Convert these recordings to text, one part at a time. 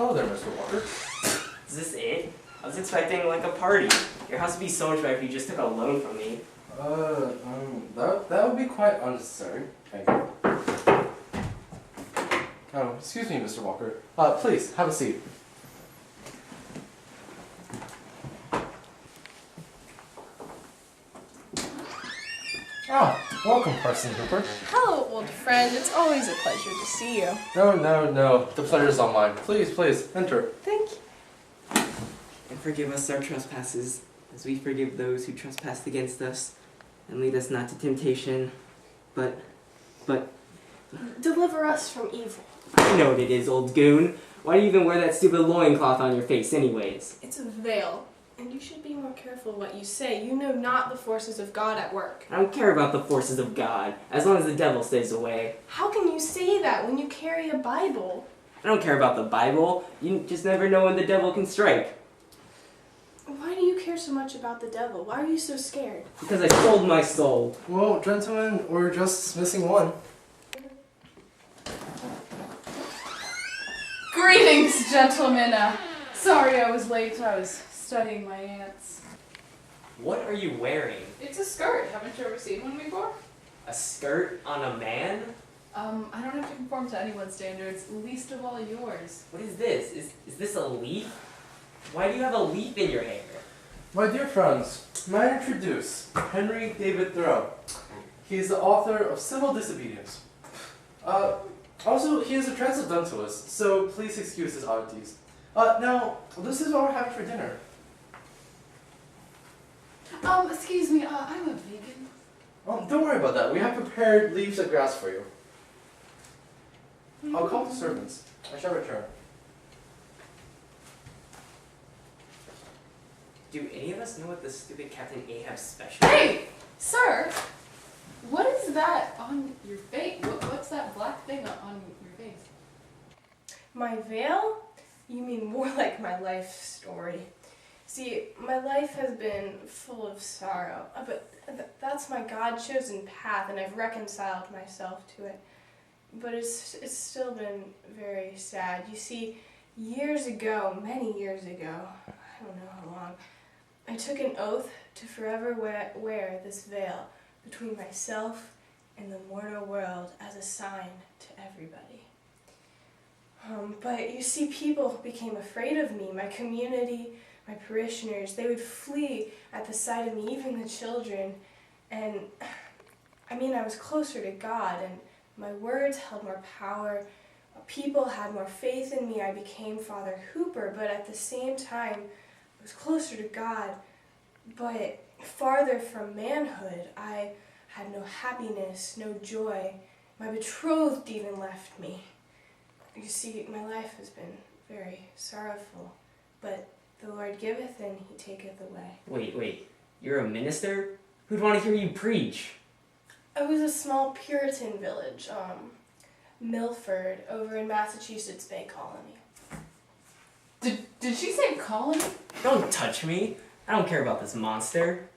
Hello there, Mr. Walker. Is this it? I was expecting like a party. Your house would be so much better if you just took a loan from me. That would be quite unnecessary. Thank you. Oh, excuse me, Mr. Walker. Please, have a seat. Welcome, Parson Hooper. Hello, old friend. It's always a pleasure to see you. No. The pleasure's all mine. Please, enter. Thank you. And forgive us our trespasses, as we forgive those who trespass against us. And lead us not to temptation, but... Deliver us from evil. I know what it is, old goon. Why do you even wear that stupid loincloth on your face anyways? It's a veil, and you should be more careful what you say. You know not the forces of God at work. I don't care about the forces of God, as long as the devil stays away. How can you say that when you carry a Bible? I don't care about the Bible. You just never know when the devil can strike. Why do you care so much about the devil? Why are you so scared? Because I sold my soul. Well, gentlemen, we're just missing one. Greetings, gentlemen. Sorry I was late. I was studying my ants. What are you wearing? It's a skirt. Haven't you ever seen one before? A skirt on a man? I don't have to conform to anyone's standards, least of all yours. What is this? Is this a leaf? Why do you have a leaf in your hair? My dear friends, may I introduce Henry David Thoreau. He is the author of Civil Disobedience. Also, he is a transcendentalist, so please excuse his oddities. Now, this is what we're having for dinner. Excuse me, I'm a vegan. Don't worry about that. We have prepared leaves of grass for you. I'll call the servants. I shall return. Do any of us know what the stupid Captain Ahab's special is? Hey, sir! What is that on your face? What's that black thing on your face? My veil? You mean more like my life story. See, my life has been full of sorrow, but that's my God-chosen path, and I've reconciled myself to it. But it's still been very sad. You see, years ago, many years ago, I don't know how long, I took an oath to forever wear this veil between myself and the mortal world as a sign to everybody. But you see, people became afraid of me. My community, my parishioners, they would flee at the sight of me, even the children. And I mean, I was closer to God, and my words held more power. People had more faith in me. I became Father Hooper, but at the same time, I was closer to God, but farther from manhood. I had no happiness, no joy. My betrothed even left me. You see, my life has been very sorrowful, but the Lord giveth and he taketh away. Wait, you're a minister? Who'd want to hear you preach? I was a small Puritan village, Milford, over in Massachusetts Bay Colony. Did she say colony? Don't touch me. I don't care about this monster.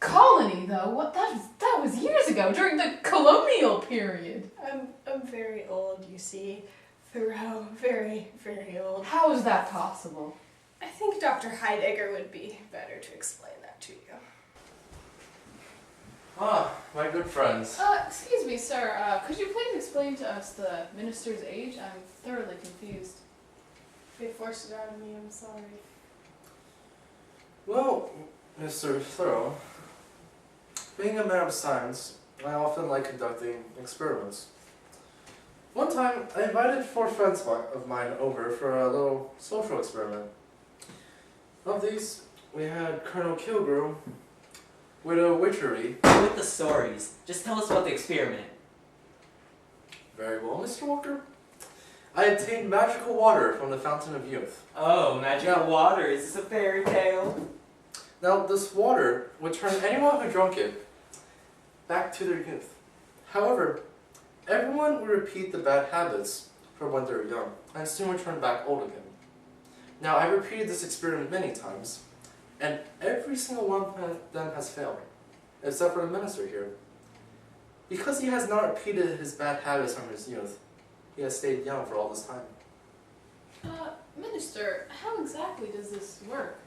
Colony, though? What? That was years ago, during the colonial period. I'm very old, you see. Thoreau, very, very old. How is that possible? I think Dr. Heidegger would be better to explain that to you. My good friends. Excuse me, sir. Could you please explain to us the minister's age? I'm thoroughly confused. They forced it out of me, I'm sorry. Well, Mr. Thoreau, being a man of science, I often like conducting experiments. One time, I invited 4 friends of mine over for a little social experiment. Of these, we had Colonel Kilgrew, Widow Witchery. With the stories. Just tell us about the experiment. Very well, Mr. Walker. I obtained magical water from the Fountain of Youth. Oh, magical water. Is this a fairy tale? Now, this water would turn anyone who drank it back to their youth. However, everyone would repeat the bad habits from when they were young, and soon return back old again. Now, I repeated this experiment many times, and every single one of them has failed, except for the minister here. Because he has not repeated his bad habits from his youth, he has stayed young for all this time. Minister, how exactly does this work?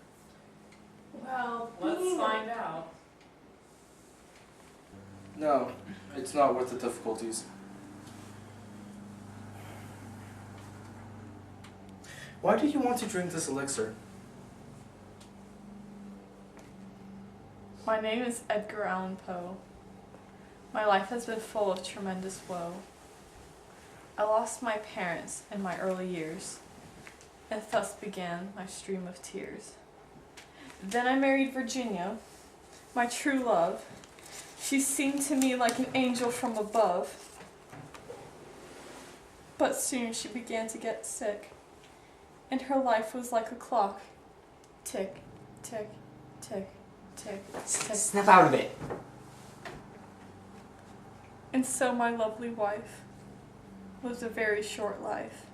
Well, Let's being find out. No, it's not worth the difficulties. Why do you want to drink this elixir? My name is Edgar Allan Poe. My life has been full of tremendous woe. I lost my parents in my early years, and thus began my stream of tears. Then I married Virginia, my true love. She seemed to me like an angel from above. But soon she began to get sick, and her life was like a clock. Tick, tick, tick, tick, tick. Snap out of it. And so my lovely wife lived a very short life.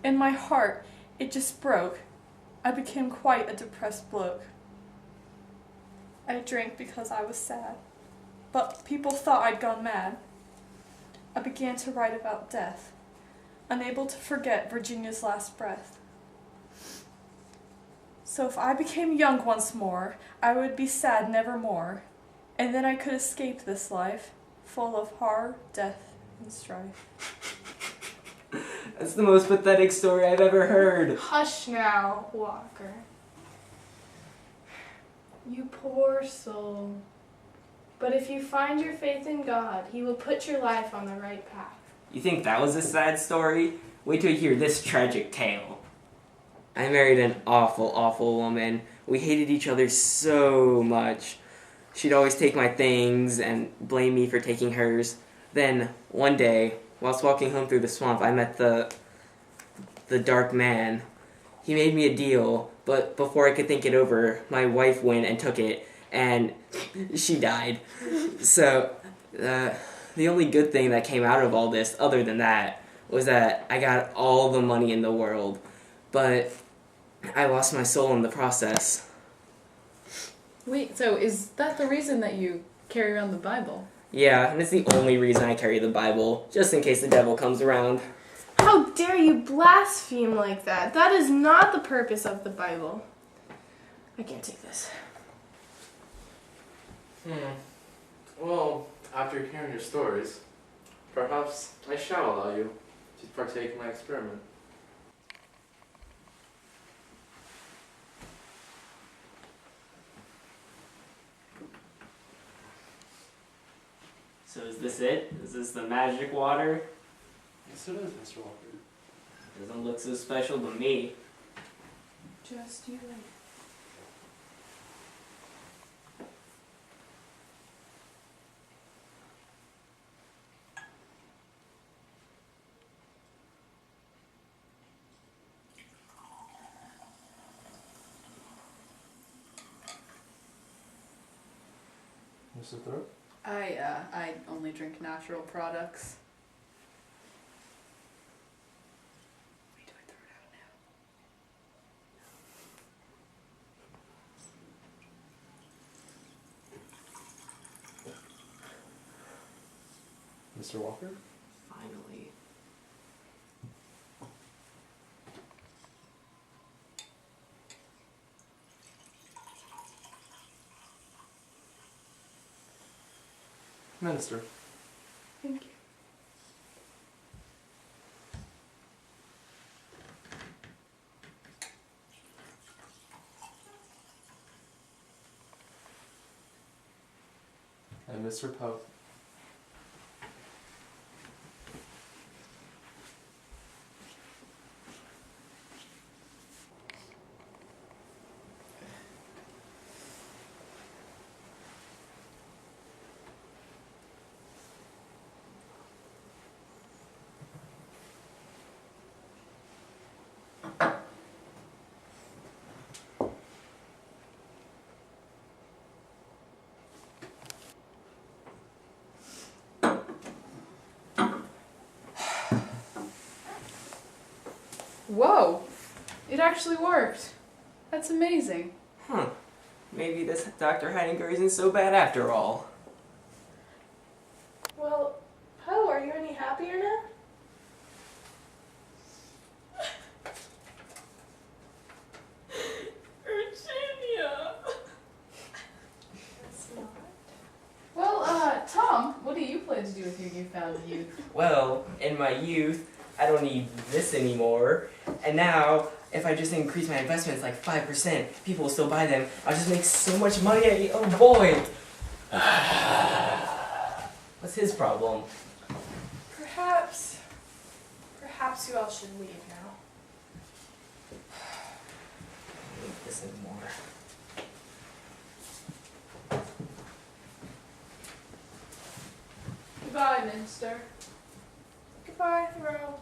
In my heart, it just broke. I became quite a depressed bloke. I drank because I was sad, but people thought I'd gone mad. I began to write about death, unable to forget Virginia's last breath. So if I became young once more, I would be sad nevermore, and then I could escape this life, full of horror, death, and strife. That's the most pathetic story I've ever heard. Hush now, Walker. You poor soul. But if you find your faith in God, He will put your life on the right path. You think that was a sad story? Wait till you hear this tragic tale. I married an awful, awful woman. We hated each other so much. She'd always take my things and blame me for taking hers. Then, one day, whilst walking home through the swamp, I met the dark man. He made me a deal, but before I could think it over, my wife went and took it, and she died. So, the only good thing that came out of all this, other than that, was that I got all the money in the world. But I lost my soul in the process. Wait, so is that the reason that you carry around the Bible? Yeah, and it's the only reason I carry the Bible, just in case the devil comes around. How dare you blaspheme like that? That is not the purpose of the Bible. I can't take this. Well, after hearing your stories, perhaps I shall allow you to partake in my experiment. So is this it? Is this the magic water? Yes, it is, Mr. Walker. Doesn't look so special to me. Just you wait. Mr. Thorpe? I only drink natural products. Wait, do I throw it out now? Mr. Walker? Finally. Minister. Thank you. And Mr. Poe. Whoa! It actually worked. That's amazing. Huh. Maybe this Dr. Heidegger isn't so bad after all. Well, Poe, are you any happier now? Well, in my youth, I don't need this anymore. And now, if I just increase my investments like 5%, people will still buy them. I'll just make so much money. Oh boy. What's his problem? Perhaps you all should leave now. I don't need this anymore. Goodbye, Minster. Goodbye, Thoreau.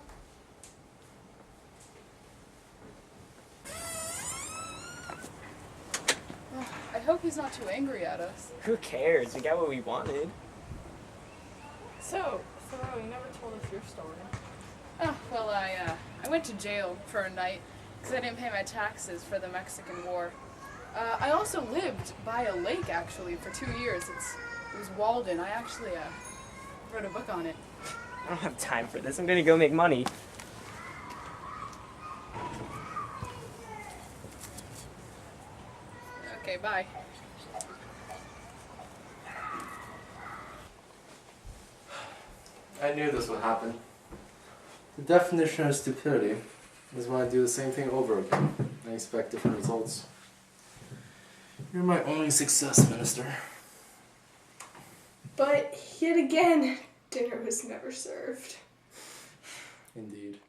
I hope he's not too angry at us. Who cares? We got what we wanted. So, Thoreau, you never told us your story. Oh, well, I went to jail for a night because I didn't pay my taxes for the Mexican War. I also lived by a lake, actually, for 2 years. It was Walden. I actually wrote a book on it. I don't have time for this. I'm gonna go make money. Okay, bye. I knew this would happen. The definition of stupidity is when I do the same thing over again and expect different results. You're my only success, Minister. But yet again, dinner was never served. Indeed.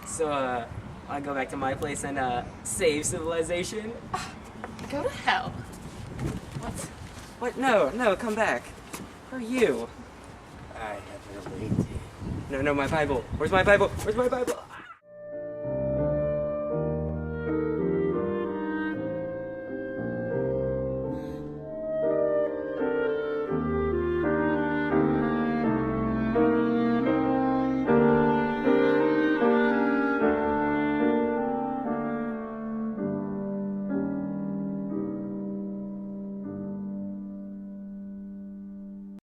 So, I go back to my place and, save civilization? Go to hell. What? No, come back. Who are you? I have been waiting. No, my Bible. Where's my Bible? Where's my Bible?